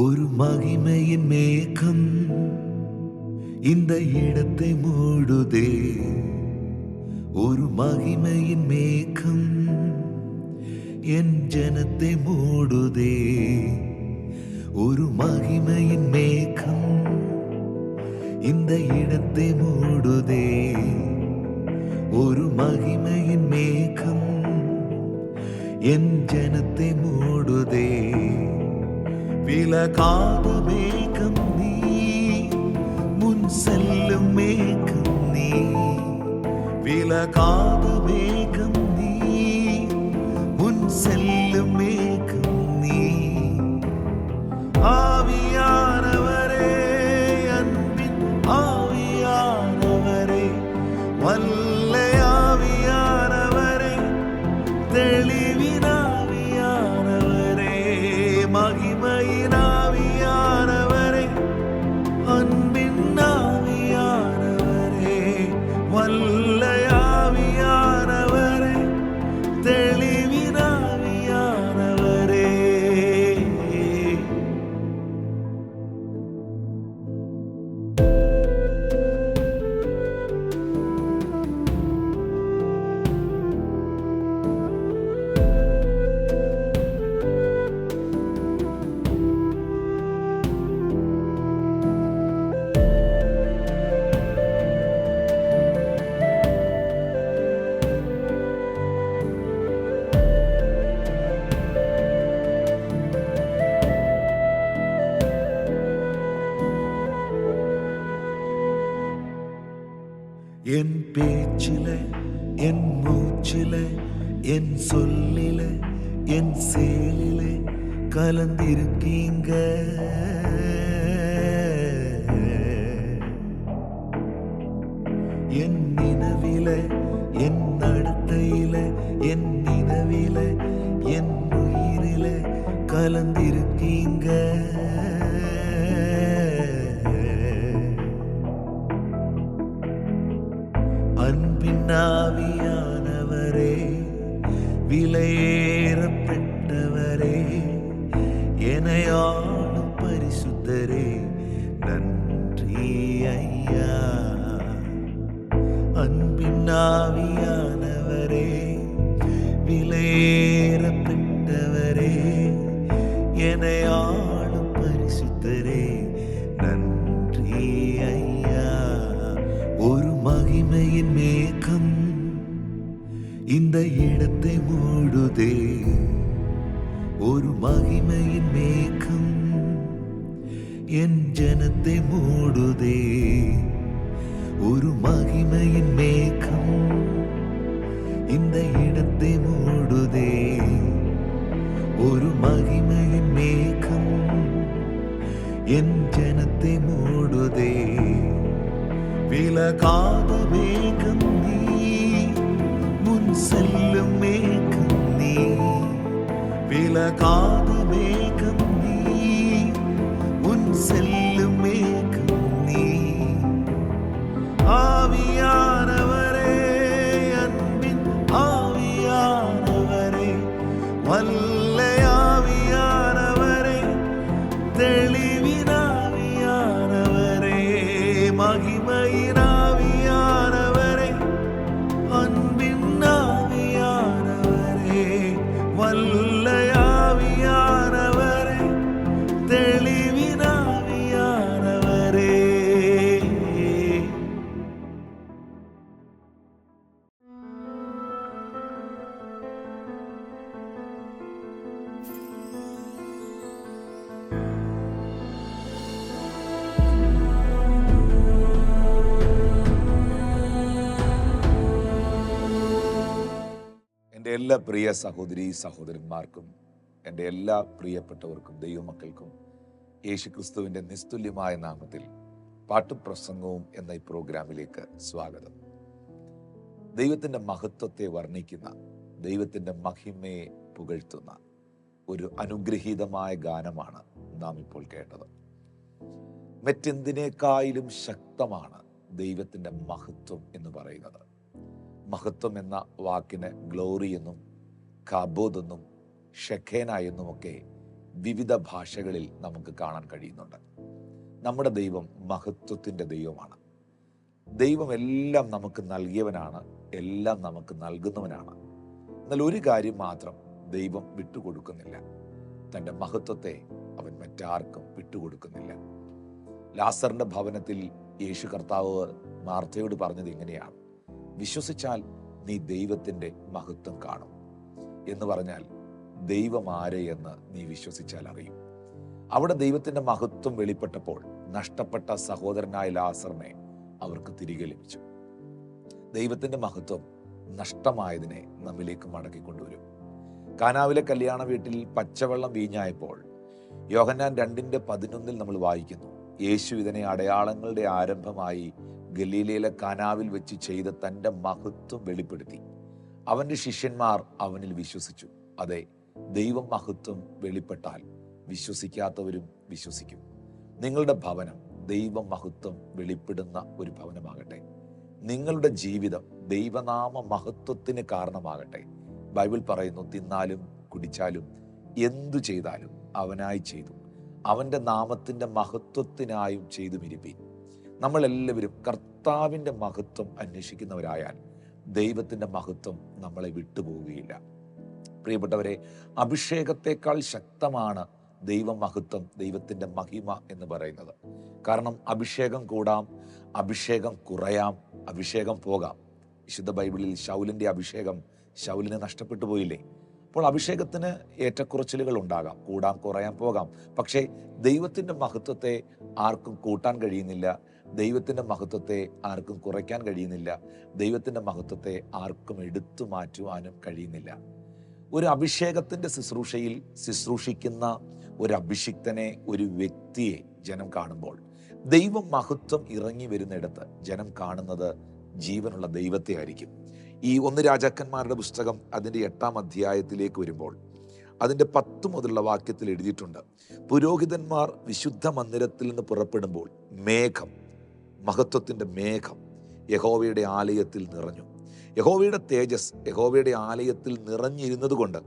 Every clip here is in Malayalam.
ஒரு மகிமையின் மேகம் இந்த இடத்தை மூடுதே. ஒரு மகிமையின் மேகம் என் ஜனத்தை மூடுதே. ஒரு மகிமையின் மேகம் இந்த இடத்தை மூடுதே. ஒரு மகிமையின் மேகம் என் ஜனத்தை மூடுதே. விலகாத மேகம் நீ, முன் செல்லும் மேகம் நீ. விலகாத மேகம் நீ, முன் செல்லும் மேகம் நீ. ஆவியானவரே, அன்பின் ஆவியானவரே, வல்ல ஆவியானவரே, தெளிவின் ஆவியானவரே, மகிமையின் ஆவியானவரே, அன்பின் ஆவியானவரே, வல்ல ஆவியானவரே, தெளிவின் ஆவியானவரே. என் பேச்சில, என் மூச்சில, என் சொல்லில, என் செயலில கலந்திருக்கீங்க. என் நினைவில, என் நடத்தையில, என் நினைவில, என் உயிரில கலந்திருக்கீங்க. அன்பின் ஆவியானவரே, விலையேறப்பட்டவரே, எனையாளும் பரிசுத்தரே, நன்றி ஐயா. அன்பின் ஆவியானவரே, விலையேறப்பட்டவரே, எனையாளும் பரிசுத்தரே, நன்றி ஐயா. ஒரு மகிமையின் மேகம் இந்த இடத்தை மூடுதே. ஒரு மகிமையின் மேகம் என் ஜனத்தை மூடுதே. ஒரு மகிமையின் மேகம் இந்த இடத்தை மூடுதே. ஒரு மகிமையின் மேகம் என் ஜனத்தை மூடுதே. விலகாத மேகம் நீ, முன் செல்லும் மேகம் நீ. விலகாத மேகம் நீ, முன் செல்லும் மேகம் நீ. ஆவியானவரே, அன்பின் ஆவியானவரே, வல்ல ஆவியானவரே, தெளிவின் ஆவியானவரே, மகிமையின் ஆவியானவரே, அன்பின் ஆவியானவரே, வல்ல ஆவியானவரே, தெளிவின் ஆவியானவரே. എൻ്റെ എല്ലാ പ്രിയ സഹോദരീ സഹോദരന്മാർക്കും എൻ്റെ എല്ലാ പ്രിയപ്പെട്ടവർക്കും ദൈവമക്കൾക്കും യേശുക്രിസ്തുവിൻ്റെ നിസ്തുല്യമായ നാമത്തിൽ പാട്ടുപ്രസംഗവും എന്ന ഈ പ്രോഗ്രാമിലേക്ക് സ്വാഗതം. ദൈവത്തിൻ്റെ മഹത്വത്തെ വർണ്ണിക്കുന്ന, ദൈവത്തിൻ്റെ മഹിമയെ പുകഴ്ത്തുന്ന ഒരു അനുഗ്രഹീതമായ ഗാനമാണ് നാം ഇപ്പോൾ കേട്ടത്. മറ്റെന്തിനേക്കാളും ശക്തമാണ് ദൈവത്തിൻ്റെ മഹത്വം എന്ന് പറയുന്നത്. മഹത്വം എന്ന വാക്കിന് ഗ്ലോറി എന്നും കാബോദ് എന്നും ഷെഖേന എന്നുമൊക്കെ വിവിധ ഭാഷകളിൽ നമുക്ക് കാണാൻ കഴിയുന്നുണ്ട്. നമ്മുടെ ദൈവം മഹത്വത്തിൻ്റെ ദൈവമാണ്. ദൈവം എല്ലാം നമുക്ക് നൽകിയവനാണ്, എല്ലാം നമുക്ക് നൽകുന്നവനാണ്. എന്നാൽ ഒരു കാര്യം മാത്രം ദൈവം വിട്ടുകൊടുക്കുന്നില്ല, തൻ്റെ മഹത്വത്തെ അവൻ മറ്റാർക്കും വിട്ടുകൊടുക്കുന്നില്ല. ലാസറിന്റെ ഭവനത്തിൽ യേശു കർത്താവ് മാർത്തയോട് പറഞ്ഞത് ഇങ്ങനെയാണ്: വിശ്വസിച്ചാൽ നീ ദൈവത്തിൻ്റെ മഹത്വം കാണും. എന്ന് പറഞ്ഞാൽ ദൈവം ആര് എന്ന് നീ വിശ്വസിച്ചാൽ അറിയും. അവിടെ ദൈവത്തിൻ്റെ മഹത്വം വെളിപ്പെട്ടപ്പോൾ നഷ്ടപ്പെട്ട സഹോദരനായ ലാസറിനെ അവർക്ക് തിരികെ ലഭിച്ചു. ദൈവത്തിൻ്റെ മഹത്വം നഷ്ടമായതിനെ നമ്മിലേക്ക് മടക്കിക്കൊണ്ടുവരും. കാനാവിലെ കല്യാണ വീട്ടിൽ പച്ചവെള്ളം വീഞ്ഞായപ്പോൾ യോഹന്നാൻ 2:11 നമ്മൾ വായിക്കുന്നു: യേശു ഇതിനെ അടയാളങ്ങളുടെ ആരംഭമായി ഗലീലയിലെ കാനാവിൽ വെച്ച് ചെയ്ത് തൻ്റെ മഹത്വം വെളിപ്പെടുത്തി. അവൻ്റെ ശിഷ്യന്മാർ അവനിൽ വിശ്വസിച്ചു. അതെ, ദൈവ മഹത്വം വെളിപ്പെട്ടാൽ വിശ്വസിക്കാത്തവരും വിശ്വസിക്കും. നിങ്ങളുടെ ഭവനം ദൈവ മഹത്വം വെളിപ്പെടുന്ന ഒരു ഭവനമാകട്ടെ. നിങ്ങളുടെ ജീവിതം ദൈവനാമ മഹത്വത്തിന് കാരണമാകട്ടെ. ബൈബിൾ പറയുന്നു, തിന്നാലും കുടിച്ചാലും എന്തു ചെയ്താലും അവനായി ചെയ്തു, അവൻ്റെ നാമത്തിൻ്റെ മഹത്വത്തിനായും ചെയ്തു മിരിപ്പീൻ. നമ്മളെല്ലാവരും കർത്താവിൻ്റെ മഹത്വം അന്വേഷിക്കുന്നവരായാൽ ദൈവത്തിൻ്റെ മഹത്വം നമ്മളെ വിട്ടുപോവുകയില്ല. പ്രിയപ്പെട്ടവരെ, അഭിഷേകത്തെക്കാൾ ശക്തമാണ് ദൈവമഹത്വം, ദൈവത്തിൻ്റെ മഹിമ എന്ന് പറയുന്നത്. കാരണം അഭിഷേകം കൂടാം, അഭിഷേകം കുറയാം, അഭിഷേകം പോകാം. വിശുദ്ധ ബൈബിളിൽ ശൗലിൻ്റെ അഭിഷേകം ശൗലിന് നഷ്ടപ്പെട്ടു പോയില്ലേ? അപ്പോൾ അഭിഷേകത്തിന് ഏറ്റക്കുറച്ചിലുകൾ ഉണ്ടാകാം, കൂടാം, കുറയാൻ പോകാം. പക്ഷേ ദൈവത്തിൻ്റെ മഹത്വത്തെ ആർക്കും കൂട്ടാൻ കഴിയുന്നില്ല, ദൈവത്തിൻ്റെ മഹത്വത്തെ ആർക്കും കുറയ്ക്കാൻ കഴിയുന്നില്ല, ദൈവത്തിൻ്റെ മഹത്വത്തെ ആർക്കും എടുത്തു മാറ്റുവാനും കഴിയുന്നില്ല. ഒരു അഭിഷേകത്തിൻ്റെ ശുശ്രൂഷയിൽ ശുശ്രൂഷിക്കുന്ന ഒരു അഭിഷിക്തനെ, ഒരു വ്യക്തിയെ ജനം കാണുമ്പോൾ ദൈവ മഹത്വം ഇറങ്ങി വരുന്നിടത്ത് ജനം കാണുന്നത് ജീവനുള്ള ദൈവത്തെ ആയിരിക്കും. ഈ 1 രാജാക്കന്മാരുടെ പുസ്തകം അതിൻ്റെ 8-ാം അധ്യായത്തിലേക്ക് വരുമ്പോൾ അതിൻ്റെ 10 മുതലുള്ള വാക്യത്തിൽ എഴുതിയിട്ടുണ്ട്: പുരോഹിതന്മാർ വിശുദ്ധ മന്ദിരത്തിൽ നിന്ന് പുറപ്പെടുമ്പോൾ മേഘം, മഹത്വത്തിൻ്റെ മേഘം യഹോവയുടെ ആലയത്തിൽ നിറഞ്ഞു. യഹോവയുടെ തേജസ് യഹോവയുടെ ആലയത്തിൽ നിറഞ്ഞിരുന്നത് കൊണ്ട്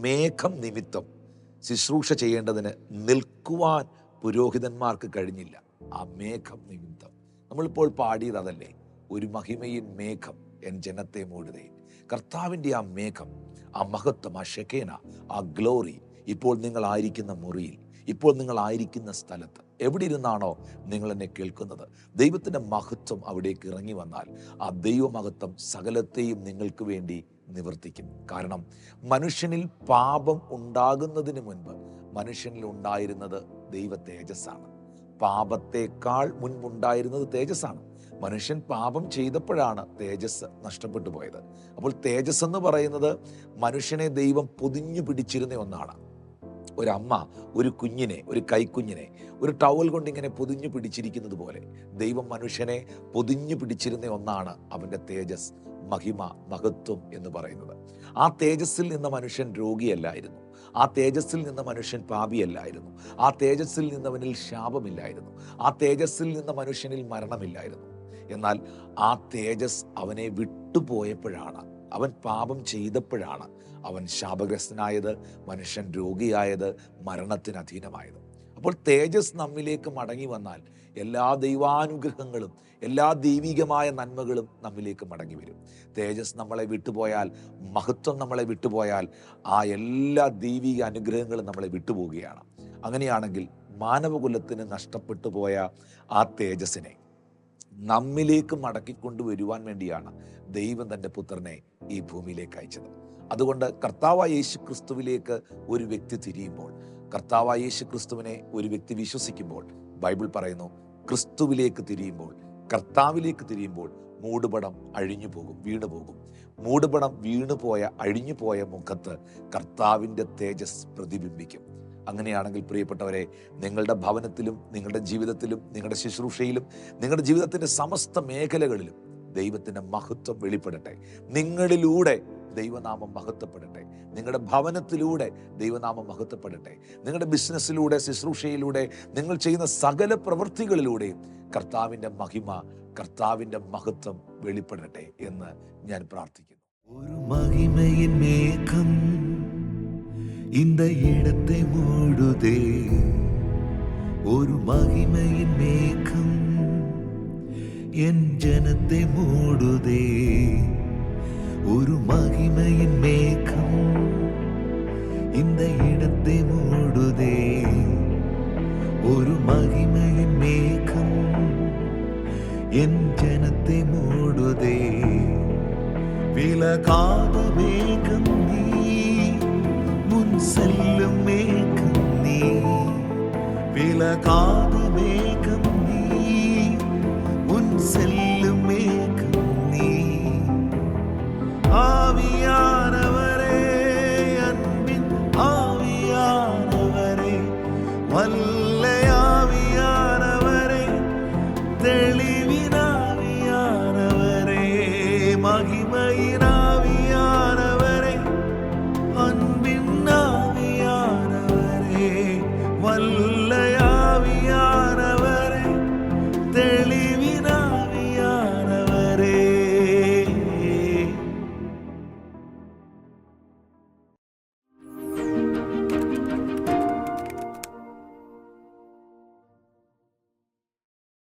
മേഘം നിമിത്തം ശുശ്രൂഷ ചെയ്യേണ്ടതിന് നിൽക്കുവാൻ പുരോഹിതന്മാർക്ക് കഴിഞ്ഞില്ല. ആ മേഘം നിമിത്തം നമ്മളിപ്പോൾ പാടിയത് അതല്ലേ? ഒരു മഹിമയിൻ മേഘം എൻ ജനത്തെ മൂടുതേ. കർത്താവിൻ്റെ ആ മേഘം, ആ മഹത്വം, ആ ഷെക്കേന, ആ ഗ്ലോറി ഇപ്പോൾ നിങ്ങളായിരിക്കുന്ന മുറിയിൽ, ഇപ്പോൾ നിങ്ങളായിരിക്കുന്ന സ്ഥലത്ത്, എവിടെ ഇരുന്നാണോ നിങ്ങൾ എന്നെ കേൾക്കുന്നത്, ദൈവത്തിൻ്റെ മഹത്വം അവിടേക്ക് ഇറങ്ങി വന്നാൽ ആ ദൈവമഹത്വം സകലത്തെയും നിങ്ങൾക്ക് വേണ്ടി നിവർത്തിക്കും. കാരണം മനുഷ്യനിൽ പാപം ഉണ്ടാകുന്നതിന് മുൻപ് മനുഷ്യനിൽ ഉണ്ടായിരുന്നത് ദൈവ തേജസ്സാണ്. പാപത്തേക്കാൾ മുൻപുണ്ടായിരുന്നത് തേജസ്സാണ്. മനുഷ്യൻ പാപം ചെയ്തപ്പോഴാണ് തേജസ് നഷ്ടപ്പെട്ടു പോയത്. അപ്പോൾ തേജസ് എന്ന് പറയുന്നത് മനുഷ്യനെ ദൈവം പൊതിഞ്ഞു പിടിച്ചിരുന്ന ഒന്നാണ്. ഒരമ്മ ഒരു കുഞ്ഞിനെ, ഒരു കൈക്കുഞ്ഞിനെ ഒരു ടവൽ കൊണ്ട് ഇങ്ങനെ പൊതിഞ്ഞു പിടിച്ചിരിക്കുന്നത് പോലെ ദൈവം മനുഷ്യനെ പൊതിഞ്ഞു പിടിച്ചിരുന്ന ഒന്നാണ് അവൻ്റെ തേജസ്, മഹിമ, മഹത്വം എന്ന് പറയുന്നത്. ആ തേജസ്സിൽ നിന്ന് മനുഷ്യൻ രോഗിയല്ലായിരുന്നു, ആ തേജസ്സിൽ നിന്ന് മനുഷ്യൻ പാപിയല്ലായിരുന്നു, ആ തേജസ്സിൽ നിന്നവനിൽ ശാപമില്ലായിരുന്നു, ആ തേജസ്സിൽ നിന്ന് മനുഷ്യനിൽ മരണമില്ലായിരുന്നു. എന്നാൽ ആ തേജസ് അവനെ വിട്ടുപോയപ്പോഴാണ്, അവൻ പാപം ചെയ്തപ്പോഴാണ് അവൻ ശാപഗ്രസ്തനായത്, മനുഷ്യൻ രോഗിയായത്, മരണത്തിന് അധീനമായത്. അപ്പോൾ തേജസ് നമ്മിലേക്ക് മടങ്ങി വന്നാൽ എല്ലാ ദൈവാനുഗ്രഹങ്ങളും എല്ലാ ദൈവികമായ നന്മകളും നമ്മിലേക്ക് മടങ്ങി വരും. തേജസ് നമ്മളെ വിട്ടുപോയാൽ, മഹത്വം നമ്മളെ വിട്ടുപോയാൽ ആ എല്ലാ ദൈവിക അനുഗ്രഹങ്ങളും നമ്മളെ വിട്ടുപോവുകയാണ്. അങ്ങനെയാണെങ്കിൽ മാനവകുലത്തിന് നഷ്ടപ്പെട്ടു പോയ ആ തേജസ്സിനെ നമ്മിലേക്ക് മടക്കിക്കൊണ്ടുവരുവാൻ വേണ്ടിയാണ് ദൈവം തൻ്റെ പുത്രനെ ഈ ഭൂമിയിലേക്ക് അയച്ചത്. അതുകൊണ്ട് കർത്താവായ യേശു ക്രിസ്തുവിലേക്ക് ഒരു വ്യക്തി തിരിയുമ്പോൾ, കർത്താവായ യേശു ക്രിസ്തുവിനെ ഒരു വ്യക്തി വിശ്വസിക്കുമ്പോൾ, ബൈബിൾ പറയുന്നു, ക്രിസ്തുവിലേക്ക് തിരിയുമ്പോൾ, കർത്താവിലേക്ക് തിരിയുമ്പോൾ മൂടുപടം അഴിഞ്ഞു പോകും, വീണു പോകും. മൂടുപടം വീണുപോയ, അഴിഞ്ഞുപോയ മുഖത്ത് കർത്താവിൻ്റെ തേജസ് പ്രതിബിംബിക്കും. അങ്ങനെയാണെങ്കിൽ പ്രിയപ്പെട്ടവരെ, നിങ്ങളുടെ ഭവനത്തിലും നിങ്ങളുടെ ജീവിതത്തിലും നിങ്ങളുടെ ശുശ്രൂഷയിലും നിങ്ങളുടെ ജീവിതത്തിൻ്റെ സമസ്ത മേഖലകളിലും ദൈവത്തിൻ്റെ മഹത്വം വെളിപ്പെടട്ടെ. നിങ്ങളിലൂടെ ദൈവനാമം മഹത്വപ്പെടട്ടെ. നിങ്ങളുടെ ഭവനത്തിലൂടെ ദൈവനാമം മഹത്വപ്പെടട്ടെ. നിങ്ങളുടെ ബിസിനസ്സിലൂടെ, ശുശ്രൂഷയിലൂടെ, നിങ്ങൾ ചെയ്യുന്ന സകല പ്രവൃത്തികളിലൂടെയും കർത്താവിൻ്റെ മഹിമ, കർത്താവിൻ്റെ മഹത്വം വെളിപ്പെടട്ടെ എന്ന് ഞാൻ പ്രാർത്ഥിക്കുന്നു. ഒരു മഹിമയിൻ മേഘം இந்த இடத்தை மூடுதே ஒரு மகிமையின் மேகம், என் ஜனத்தை மூடுதே ஒரு மகிமையின் மேகம். இந்த இடத்தை மூடுதே ஒரு மகிமையின் மேகம், என் ஜனத்தை மூடுதே. விலகாத மேகம் நீ, முன் செல்லும் மேகம் நீ. விலகாத மேகம் நீ, முன் செல்லும் மேகம் நீ. ஆவியானவரே, அன்பின் ஆவியானவரே, வல்ல ஆவியானவரே, தெளிவின் ஆவியானவரே, மகிமையின்